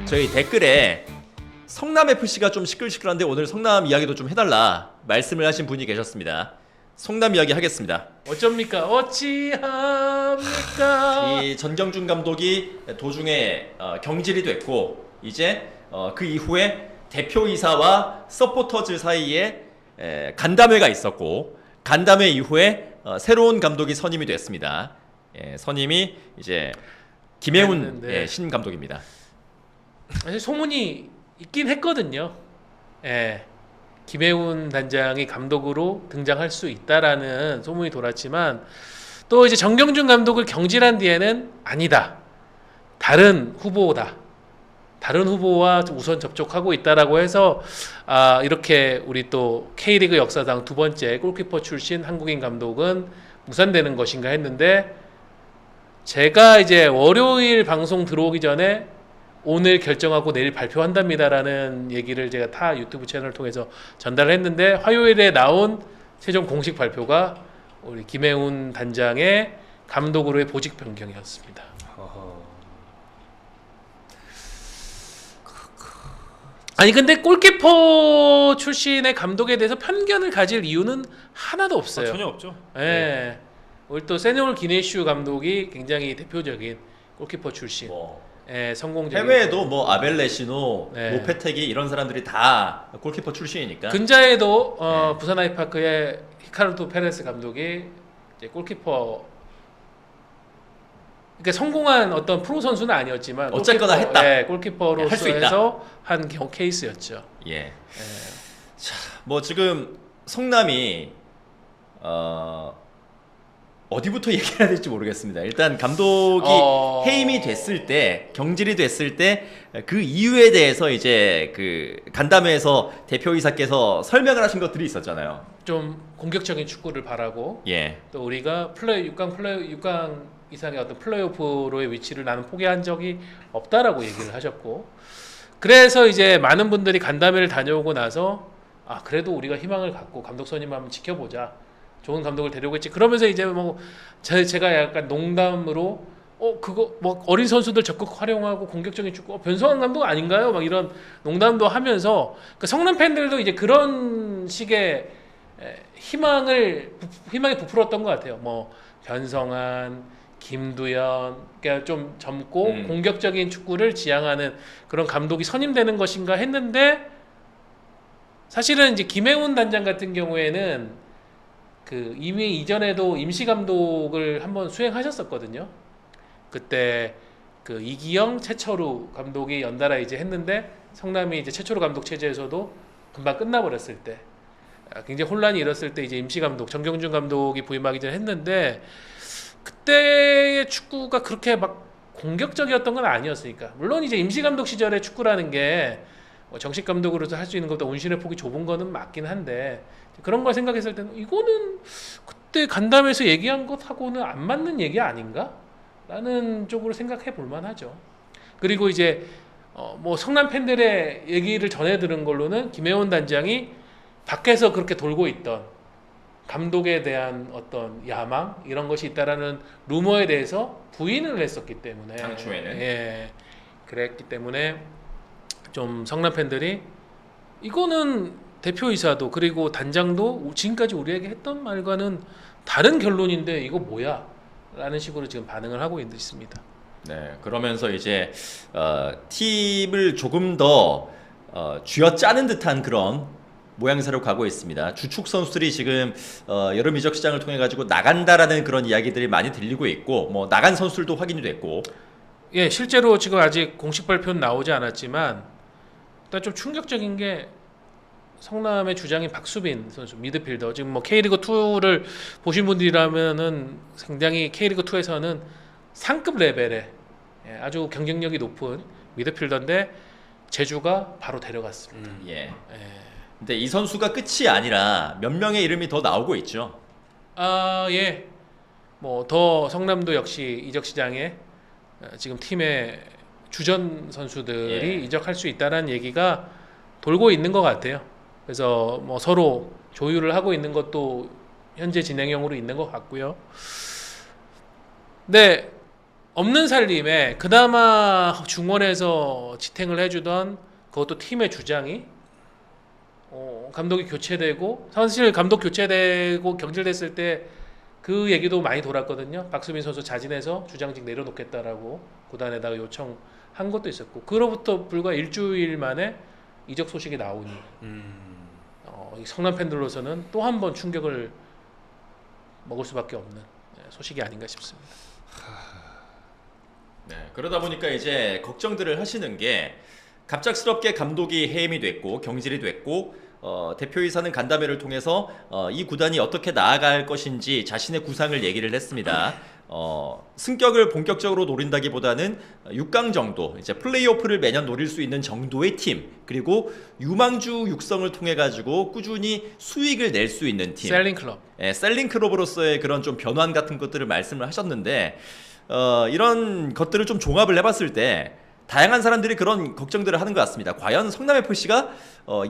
저희 댓글에 성남FC가 좀 시끌시끌한데 오늘 성남 이야기도 좀 해달라 말씀을 하신 분이 계셨습니다. 성남 이야기 하겠습니다. 어쩝니까? 어찌합니까? 이 전경준 감독이 도중에 경질이 됐고 이제 그 이후에 대표이사와 서포터즈 사이에 간담회가 있었고 간담회 이후에 새로운 감독이 선임이 됐습니다. 선임이 이제 김혜훈 신임 감독입니다. 사실 소문이 있긴 했거든요. 김혜훈 단장이 감독으로 등장할 수 있다라는 소문이 돌았지만 또 이제 정경준 감독을 경질한 뒤에는 아니다. 다른 후보다. 다른 후보와 우선 접촉하고 있다라고 해서 이렇게 우리 또 K리그 역사상 두 번째 골키퍼 출신 한국인 감독은 무산되는 것인가 했는데 제가 이제 월요일 방송 들어오기 전에 오늘 결정하고 내일 발표한답니다라는 얘기를 제가 타 유튜브 채널을 통해서 전달을 했는데 화요일에 나온 최종 공식 발표가 우리 김혜훈 단장의 감독으로의 보직 변경이었습니다. 아니 근데 골키퍼 출신의 감독에 대해서 편견을 가질 이유는 하나도 없어요. 전혀 없죠. 우리 또 세뇰 기네슈 감독이 굉장히 대표적인 골키퍼 출신. 성공적인 해외에도 뭐 아벨레시노, 모페테기 이런 사람들이 다 골키퍼 출신이니까. 근자에도 부산 아이파크의 히카르토 페레스 감독이 이제 골키퍼 그러니까 성공한 어떤 프로 선수는 아니었지만 어쨌거나 했다. 골키퍼로서 해서 한 케이스였죠. 자, 뭐 지금 성남이 어디부터 얘기해야 될지 모르겠습니다. 일단 감독이 해임이 됐을 때, 경질이 됐을 때 그 이유에 대해서 이제 그 간담회에서 대표이사께서 설명을 하신 것들이 있었잖아요. 좀 공격적인 축구를 바라고 또 우리가 6강 이상의 어떤 플레이오프로의 위치를 나는 포기한 적이 없다라고 얘기를 하셨고 그래서 이제 많은 분들이 간담회를 다녀오고 나서 그래도 우리가 희망을 갖고 감독 선임 한번 지켜보자. 좋은 감독을 데려오겠지. 그러면서 이제 뭐 제가 약간 농담으로 그거 뭐 어린 선수들 적극 활용하고 공격적인 축구 변성환 감독 아닌가요? 막 이런 농담도 하면서 그 성남 팬들도 이제 그런 식의 희망이 부풀었던 것 같아요. 뭐 변성환, 김두현, 그러니까 좀 젊고 공격적인 축구를 지향하는 그런 감독이 선임되는 것인가 했는데 사실은 이제 김혜훈 단장 같은 경우에는 그 이미 이전에도 임시 감독을 한번 수행하셨었거든요. 그때 그 이기영, 최철우 감독이 연달아 이제 했는데 성남이 이제 최철우 감독 체제에서도 금방 끝나버렸을 때 굉장히 혼란이 일었을 때 이제 임시 감독 정경준 감독이 부임하기 전에 했는데 그때의 축구가 그렇게 막 공격적이었던 건 아니었으니까 물론 이제 임시 감독 시절의 축구라는 게 정식 감독으로서 할 수 있는 것보다 운신의 폭이 좁은 거는 맞긴 한데 그런 걸 생각했을 때는 이거는 그때 간담회에서 얘기한 것하고는 안 맞는 얘기 아닌가? 라는 쪽으로 생각해 볼 만하죠. 그리고 이제 뭐 성남 팬들의 얘기를 전해 들은 걸로는 김혜훈 단장이 밖에서 그렇게 돌고 있던 감독에 대한 어떤 야망 이런 것이 있다라는 루머에 대해서 부인을 했었기 때문에 당초에는 그랬기 때문에 좀 성남 팬들이 이거는 대표이사도 그리고 단장도 지금까지 우리에게 했던 말과는 다른 결론인데 이거 뭐야? 라는 식으로 지금 반응을 하고 있습니다. 네, 그러면서 이제 팀을 조금 더 쥐어짜는 듯한 그런 모양새로 가고 있습니다. 주축 선수들이 지금 여름 이적 시장을 통해 가지고 나간다라는 그런 이야기들이 많이 들리고 있고 뭐 나간 선수들도 확인이 됐고 실제로 지금 아직 공식 발표는 나오지 않았지만 일단 좀 충격적인 게 성남의 주장인 박수빈 선수 미드필더 지금 뭐 K리그 2를 보신 분들이라면은 굉장히 K리그 2에서는 상급 레벨의 아주 경쟁력이 높은 미드필더인데 제주가 바로 데려갔습니다. 근데 이 선수가 끝이 아니라 몇 명의 이름이 더 나오고 있죠. 뭐 더 성남도 역시 이적 시장에 지금 팀의 주전 선수들이 이적할 수 있다는 얘기가 돌고 있는 것 같아요. 그래서 뭐 서로 조율을 하고 있는 것도 현재 진행형으로 있는 것 같고요. 근데 없는 살림에 그나마 중원에서 지탱을 해주던 그것도 팀의 주장이 감독이 교체되고 사실 감독 교체되고 경질됐을 때 그 얘기도 많이 돌았거든요. 박수민 선수 자진해서 주장직 내려놓겠다라고 구단에다가 요청한 것도 있었고 그로부터 불과 일주일 만에 이적 소식이 나오니 이 성남 팬들로서는 또 한 번 충격을 먹을 수밖에 없는 소식이 아닌가 싶습니다. 네, 그러다 보니까 이제 걱정들을 하시는 게 갑작스럽게 감독이 해임이 됐고 경질이 됐고 대표이사는 간담회를 통해서 이 구단이 어떻게 나아갈 것인지 자신의 구상을 얘기를 했습니다. 승격을 본격적으로 노린다기보다는 6강 정도, 이제 플레이오프를 매년 노릴 수 있는 정도의 팀, 그리고 유망주 육성을 통해 가지고 꾸준히 수익을 낼 수 있는 팀, 셀링 클럽, 셀링 클럽으로서의 그런 좀 변환 같은 것들을 말씀을 하셨는데 이런 것들을 좀 종합을 해봤을 때 다양한 사람들이 그런 걱정들을 하는 것 같습니다. 과연 성남 FC가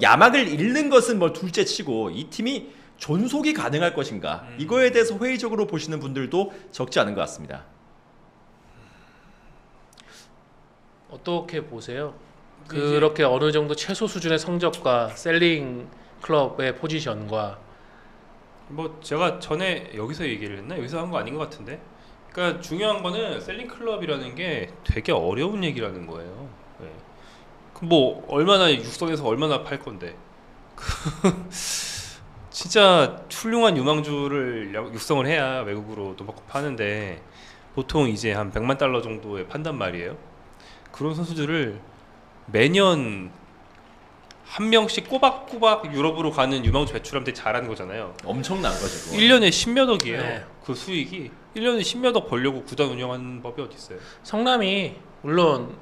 야막을 잃는 것은 뭐 둘째치고 이 팀이 존속이 가능할 것인가? 이거에 대해서 회의적으로 보시는 분들도 적지 않은 것 같습니다. 어떻게 보세요? 그렇게 어느 정도 최소 수준의 성적과 셀링 클럽의 포지션과 뭐 제가 전에 여기서 얘기를 했나? 여기서 한 거 아닌 것 같은데. 그러니까 중요한 거는 셀링 클럽이라는 게 되게 어려운 얘기라는 거예요. 네. 뭐 얼마나 육성해서 얼마나 팔 건데. 진짜 훌륭한 유망주를 육성을 해야 외국으로 돈 받고 파는데 보통 이제 한 100만 달러 정도에 판단 말이에요. 그런 선수들을 매년 한 명씩 꼬박꼬박 유럽으로 가는 유망주 배출하면 되게 잘하는 거잖아요. 엄청난 거죠. 1년에 10몇 억이에요. 네. 그 수익이 1년에 10몇 억 벌려고 구단 운영하는 법이 어디 있어요? 성남이 물론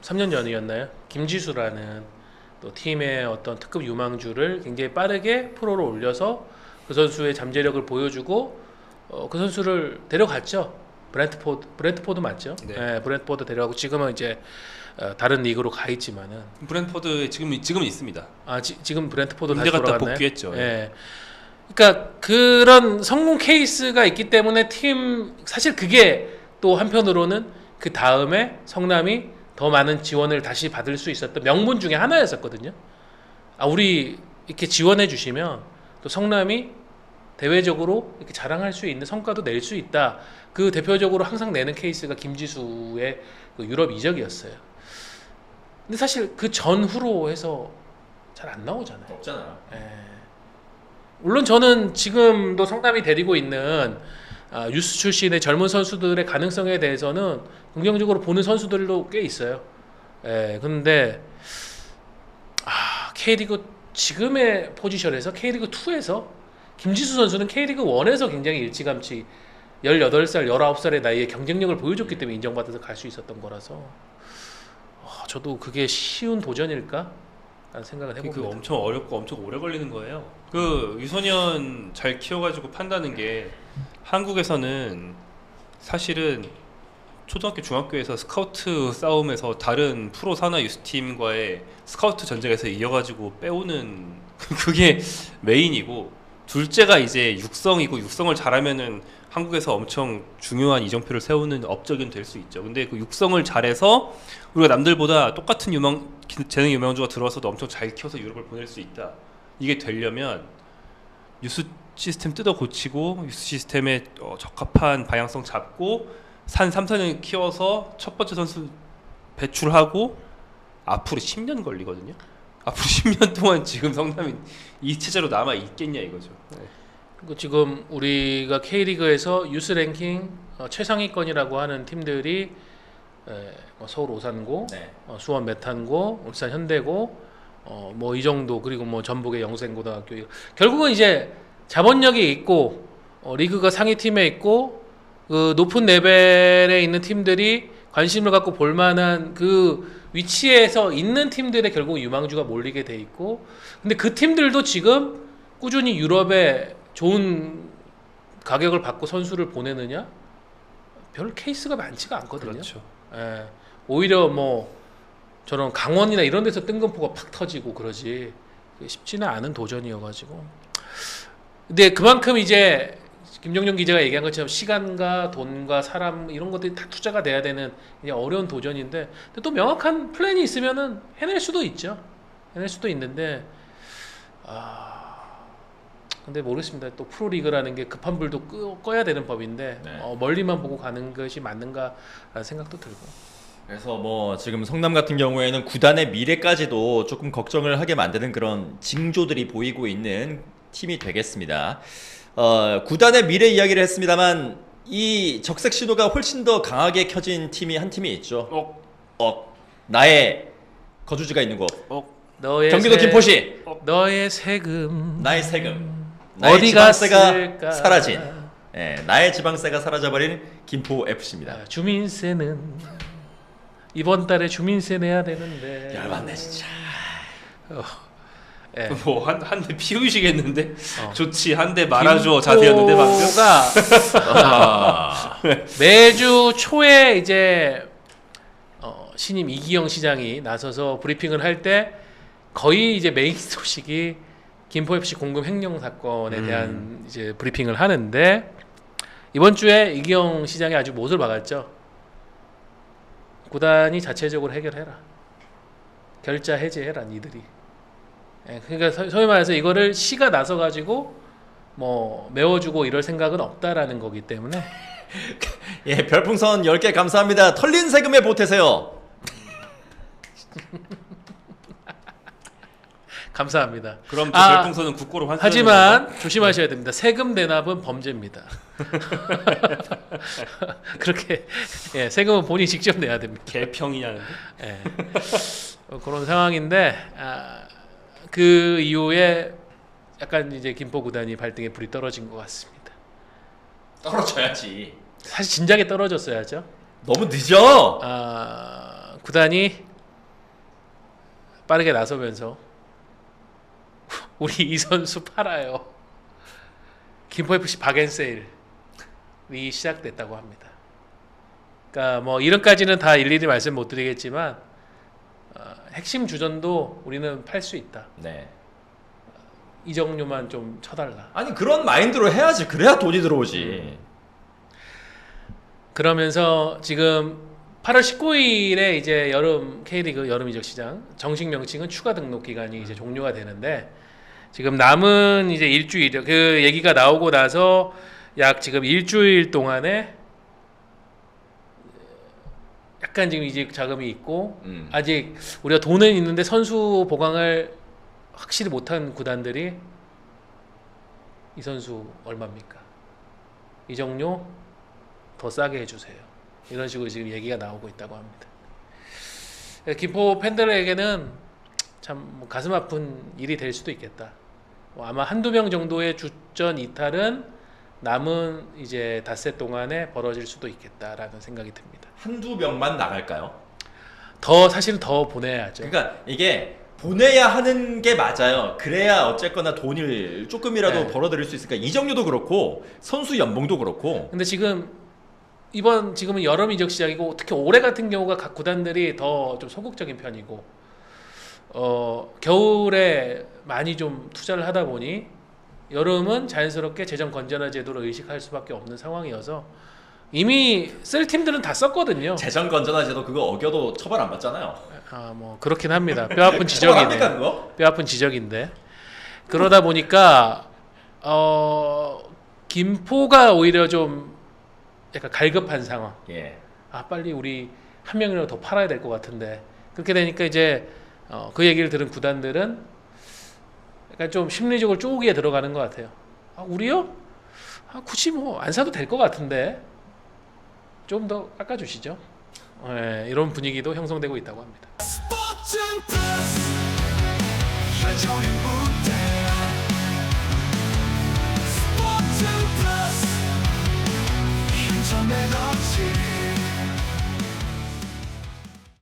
3년 전이었나요? 김지수라는 또 팀의 어떤 특급 유망주를 굉장히 빠르게 프로로 올려서 그 선수의 잠재력을 보여주고 그 선수를 데려갔죠. 브랜트포드 맞죠? 네. 네, 브랜트포드 데려가고 지금은 이제 다른 리그로 가 있지만은 브랜트포드에 지금은 있습니다. 지금 브랜트포드 군대 다시 갔다 돌아갔나요? 복귀했죠. 예. 그러니까 그런 성공 케이스가 있기 때문에 팀 사실 그게 또 한편으로는 그 다음에 성남이 더 많은 지원을 다시 받을 수 있었던 명분 중에 하나였었거든요. 우리 이렇게 지원해 주시면 또 성남이 대외적으로 이렇게 자랑할 수 있는 성과도 낼 수 있다. 그 대표적으로 항상 내는 케이스가 김지수의 그 유럽 이적이었어요. 근데 사실 그 전후로 해서 잘 안 나오잖아요. 없잖아요. 물론 저는 지금도 성남이 데리고 있는 유스 출신의 젊은 선수들의 가능성에 대해서는 긍정적으로 보는 선수들도 꽤 있어요. 그런데 K리그 지금의 포지션에서 K리그 2에서 김지수 선수는 K리그 1에서 굉장히 일찌감치 18살, 19살의 나이에 경쟁력을 보여줬기 때문에 인정받아서 갈 수 있었던 거라서 저도 그게 쉬운 도전일까? 라는 생각을 해봅니다. 그 엄청 어렵고 엄청 오래 걸리는 거예요. 그 유소년 잘 키워가지고 판다는 게 한국에서는 사실은 초등학교, 중학교에서 스카우트 싸움에서 다른 프로 산하 유스팀과의 스카우트 전쟁에서 이어가지고 빼오는 그게 메인이고, 둘째가 이제 육성이고, 육성을 잘하면은 한국에서 엄청 중요한 이정표를 세우는 업적은 될 수 있죠. 근데 그 육성을 잘해서 우리가 남들보다 똑같은 재능 유망주가 들어와서도 엄청 잘 키워서 유럽을 보낼 수 있다. 이게 되려면 유스 시스템 뜯어 고치고 유스 시스템에 적합한 방향성 잡고 3, 4년 키워서 첫 번째 선수 배출하고 앞으로 10년 걸리거든요. 앞으로 10년 동안 지금 성남이 이 체제로 남아 있겠냐 이거죠. 네. 그리고 지금 우리가 K리그에서 유스 랭킹 최상위권이라고 하는 팀들이 서울 오산고, 네. 수원 메탄고, 울산 현대고, 뭐 이 정도, 그리고 뭐 전북의 영생고등학교. 결국은 이제 자본력이 있고 리그가 상위 팀에 있고 그 높은 레벨에 있는 팀들이 관심을 갖고 볼만한 그 위치에서 있는 팀들에 결국 유망주가 몰리게 돼 있고, 근데 그 팀들도 지금 꾸준히 유럽에 좋은 가격을 받고 선수를 보내느냐? 별 케이스가 많지가 않거든요. 그렇죠. 오히려 뭐 저런 강원이나 이런 데서 뜬금포가 팍 터지고 그러지 쉽지는 않은 도전이어가지고. 근데 그만큼 이제 김종용 기자가 얘기한 것처럼 시간과 돈과 사람 이런 것들이 다 투자가 돼야 되는 그냥 어려운 도전인데 근데 또 명확한 플랜이 있으면은 해낼 수도 있죠. 해낼 수도 있는데 근데 모르겠습니다. 또 프로리그라는 게 급한 불도 꺼야 되는 법인데 네. 멀리만 보고 가는 것이 맞는가라는 생각도 들고. 그래서 뭐 지금 성남 같은 경우에는 구단의 미래까지도 조금 걱정을 하게 만드는 그런 징조들이 보이고 있는 팀이 되겠습니다. 구단의 미래 이야기를 했습니다만 이 적색 신호가 훨씬 더 강하게 켜진 팀이 한 팀이 있죠. 나의 거주지가 있는 곳. 너의 경기도 김포시. 너의 세금 나의 세금. 나의 어디 지방세가 갔을까? 사라진. 나의 지방세가 사라져버린 김포 FC입니다. 주민세는 이번 달에 주민세 내야 되는데. 열받네 진짜. 예. 뭐 한 대 피우시겠는데? 좋지 한 대 말아줘 자세였는데 방금. 김포가 매주 초에 이제 신임 이기영 시장이 나서서 브리핑을 할 때 거의 이제 메인 소식이 김포 FC 공금 횡령 사건에 대한 이제 브리핑을 하는데 이번 주에 이기영 시장이 아주 못을 박았죠. 구단이 자체적으로 해결해라. 결자 해제해라 니들이. 그러니까 소위 말해서 이거를 시가 나서 가지고 뭐 메워주고 이럴 생각은 없다라는 거기 때문에 예, 별풍선 10개 감사합니다. 털린 세금에 보태세요. 감사합니다. 그럼 저 별풍선은 국고로 환수하는 하지만 건가? 조심하셔야 됩니다. 세금 대납은 범죄입니다. 그렇게 세금은 본인이 직접 내야 됩니다. 개평이냐는데? 그런 상황인데 그 이후에 약간 이제 김포 구단이 발등에 불이 떨어진 것 같습니다. 떨어져야지. 사실 진작에 떨어졌어야죠. 너무 늦어. 구단이 빠르게 나서면서 우리 이 선수 팔아요. 김포 FC 박앤세일이 시작됐다고 합니다. 그러니까 뭐 이런까지는 다 일일이 말씀 못 드리겠지만 핵심 주전도 우리는 팔 수 있다. 네. 이정료만 좀 쳐달라. 아니 그런 마인드로 해야지. 그래야 돈이 들어오지. 그러면서 지금 8월 19일에 이제 여름 K리그 여름 이적 시장 정식 명칭은 추가 등록 기간이 이제 종료가 되는데 지금 남은 이제 일주일 그 얘기가 나오고 나서 약 지금 일주일 동안에 약간 지금 이직 자금이 있고 아직 우리가 돈은 있는데 선수 보강을 확실히 못한 구단들이 이 선수 얼마입니까? 이정료 더 싸게 해주세요. 이런 식으로 지금 얘기가 나오고 있다고 합니다. 김포 팬들에게는 참 가슴 아픈 일이 될 수도 있겠다. 아마 한두 명 정도의 주전 이탈은 남은 이제 닷새 동안에 벌어질 수도 있겠다라는 생각이 듭니다. 한두 명만 나갈까요? 사실은 더 보내야죠. 그러니까 이게 보내야 하는 게 맞아요. 그래야 어쨌거나 돈을 조금이라도 벌어들일 수 있으니까 이정료도 그렇고 선수 연봉도 그렇고. 근데 지금은 여름 이적 시작이고 특히 올해 같은 경우가 각 구단들이 더 좀 소극적인 편이고 겨울에 많이 좀 투자를 하다 보니 여름은 자연스럽게 재정 건전화 제도를 의식할 수밖에 없는 상황이어서 이미 쓸 팀들은 다 썼거든요. 재정 건전화제도 그거 어겨도 처벌 안 받잖아요. 뭐 그렇긴 합니다. 뼈아픈 지적이네. 처벌합니까 그거? 뼈아픈 지적인데 그러다 보니까 김포가 오히려 좀 약간 갈급한 상황. 빨리 우리 한 명이라도 더 팔아야 될 것 같은데 그렇게 되니까 이제 그 얘기를 들은 구단들은 약간 좀 심리적으로 쪼기에 들어가는 것 같아요. 우리요? 굳이 뭐 안 사도 될 것 같은데 좀 더 깎아주시죠. 이런 분위기도 형성되고 있다고 합니다. 스포츠는 플러스 최종의 무대 스포츠는 플러스 인터넷 없이